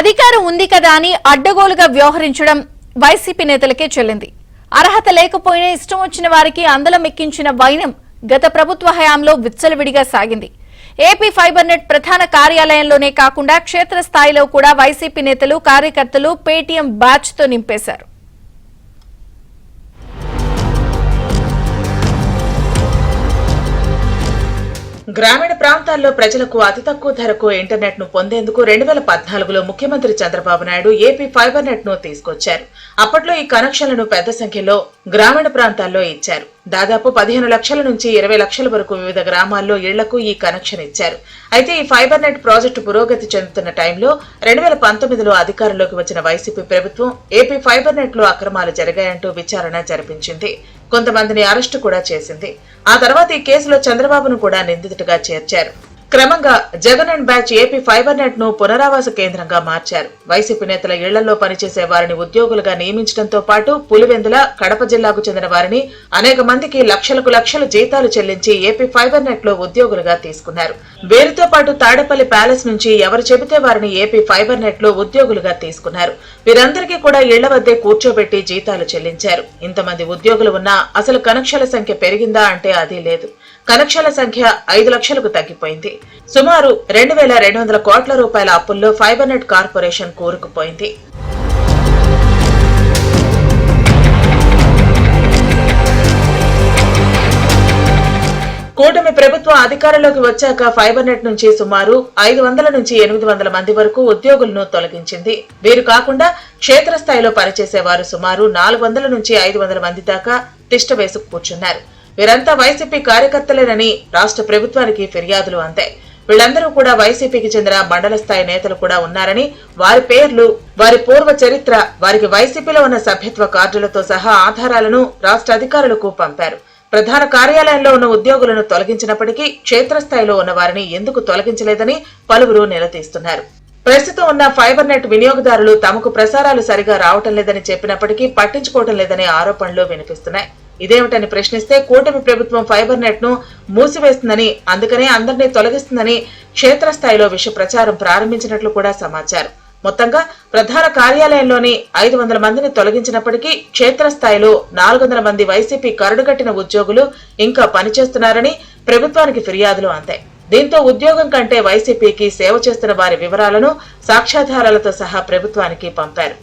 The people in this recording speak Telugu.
అధికారం ఉంది కదా అని అడ్డగోలుగా వ్యవహరించడం వైసీపీ నేతలకే చెల్లింది. అర్హత లేకపోయినా ఇష్టం వచ్చిన వారికి అందలం ఎక్కించిన వైనం గత ప్రభుత్వ హయాంలో విచ్చలవిడిగా సాగింది. ఏపీ ఫైబర్ నెట్ ప్రధాన కార్యాలయంలోనే కాకుండా క్షేత్రస్థాయిలో కూడా వైసీపీ నేతలు కార్యకర్తలు పేటీఎం బ్యాచ్ తో నింపేశారు. గ్రామీణ ప్రాంతాల్లో ప్రజలకు అతి తక్కువ ధరకు ఇంటర్నెట్ ను పొందేందుకు 2014లో ముఖ్యమంత్రి Chandrababu Naidu AP fibre net ను తీసుకొచ్చారు. అప్పట్లో ఈ కనెక్షన్లను పెద్ద సంఖ్యలో గ్రామీణ ప్రాంతాల్లో ఇచ్చారు. దాదాపు 15 లక్షల నుంచి 20 లక్షల వరకు వివిధ గ్రామాల్లో ఇళ్లకు ఈ కనెక్షన్ ఇచ్చారు. అయితే ఈ ఫైబర్ నెట్ ప్రాజెక్టు పురోగతి చెందుతున్న టైంలో 2019లో అధికారంలోకి వచ్చిన వైసీపీ ప్రభుత్వం ఏపీ ఫైబర్ నెట్ లో అక్రమాలు జరిగాయంటూ విచారణ జరిపించింది. కొంతమందిని అరెస్టు కూడా చేసింది. ఆ తర్వాత ఈ కేసులో చంద్రబాబును కూడా నిందితుడిగా చేర్చారు. క్రమంగా Jagan and batch AP fibre net ను పునరావాస కేంద్రంగా మార్చారు. వైసీపీ నేతల ఇళ్లలో పనిచేసే వారిని ఉద్యోగులుగా నియమించడంతో పాటు పులివెందుల, కడప జిల్లాకు చెందిన వారిని అనేక మందికి లక్షలకు లక్షల జీతాలు చెల్లించి ఏపీ ఫైబర్ నెట్ లో ఉద్యోగులుగా తీసుకున్నారు. వీరితో పాటు తాడేపల్లి ప్యాలెస్ నుంచి ఎవరు చెబితే వారిని ఏపీ ఫైబర్ నెట్ లో ఉద్యోగులుగా తీసుకున్నారు. వీరందరికీ కూడా ఇళ్ల వద్దే కూర్చోబెట్టి జీతాలు చెల్లించారు. ఇంతమంది ఉద్యోగులు ఉన్నా అసలు కనెక్షన్ల సంఖ్య పెరిగిందా అంటే అది లేదు. కనెక్షన్ల సంఖ్య 5 లక్షలకు తగ్గిపోయింది. సుమారు 2200 కోట్ల రూపాయల అప్పుల్లో ఫైబర్ నెట్ కార్పొరేషన్ కూరుకుపోయింది. కూటమి ప్రభుత్వం అధికారంలోకి వచ్చాక ఫైబర్ నెట్ నుంచి సుమారు 500 నుంచి 800 మంది వరకు ఉద్యోగులను తొలగించింది. వీరు కాకుండా క్షేత్రస్థాయిలో పనిచేసేవారు సుమారు 400 నుంచి 500 మంది దాకా తిష్ట వేసుకు కూర్చున్నారు. వీరంతా వైసీపీ కార్యకర్తలేనని రాష్ట్ర ప్రభుత్వానికి ఫిర్యాదులు అందాయి. వీళ్లందరూ కూడా వైసీపీకి చెందిన మండల స్థాయి నేతలు కూడా ఉన్నారని, వారి పేర్లు, వారి పూర్వ చరిత్ర, వారికి వైసీపీలో ఉన్న సభ్యత్వ కార్డులతో సహా ఆధారాలను రాష్ట్ర అధికారులకు పంపారు. ప్రధాన కార్యాలయంలో ఉన్న ఉద్యోగులను తొలగించినప్పటికీ క్షేత్రస్థాయిలో ఉన్న వారిని ఎందుకు తొలగించలేదని పలువురు నిలదీస్తున్నారు. ప్రస్తుతం ఉన్న ఫైబర్ నెట్ వినియోగదారులు తమకు ప్రసారాలు సరిగా రావటం లేదని చెప్పినప్పటికీ పట్టించుకోవటం లేదనే ఆరోపణలు వినిపిస్తున్నాయి. ఇదేమిటని ప్రశ్నిస్తే కూటమి ప్రభుత్వం ఫైబర్ నెట్ ను మూసివేస్తుందని, అందుకనే అందరినీ తొలగిస్తుందని క్షేత్రస్థాయిలో విష ప్రచారం ప్రారంభించినట్లు కూడా సమాచారం. మొత్తంగా ప్రధాన కార్యాలయంలోని 500 మందిని తొలగించినప్పటికీ క్షేత్రస్థాయిలో 400 మంది వైసీపీ కరడుగట్టిన ఉద్యోగులు ఇంకా పనిచేస్తున్నారని ప్రభుత్వానికి ఫిర్యాదులు అందాయి. దీంతో ఉద్యోగం కంటే వైసీపీకి సేవ చేస్తున్న వారి వివరాలను సాక్ష్యాధారాలతో సహా ప్రభుత్వానికి పంపారు.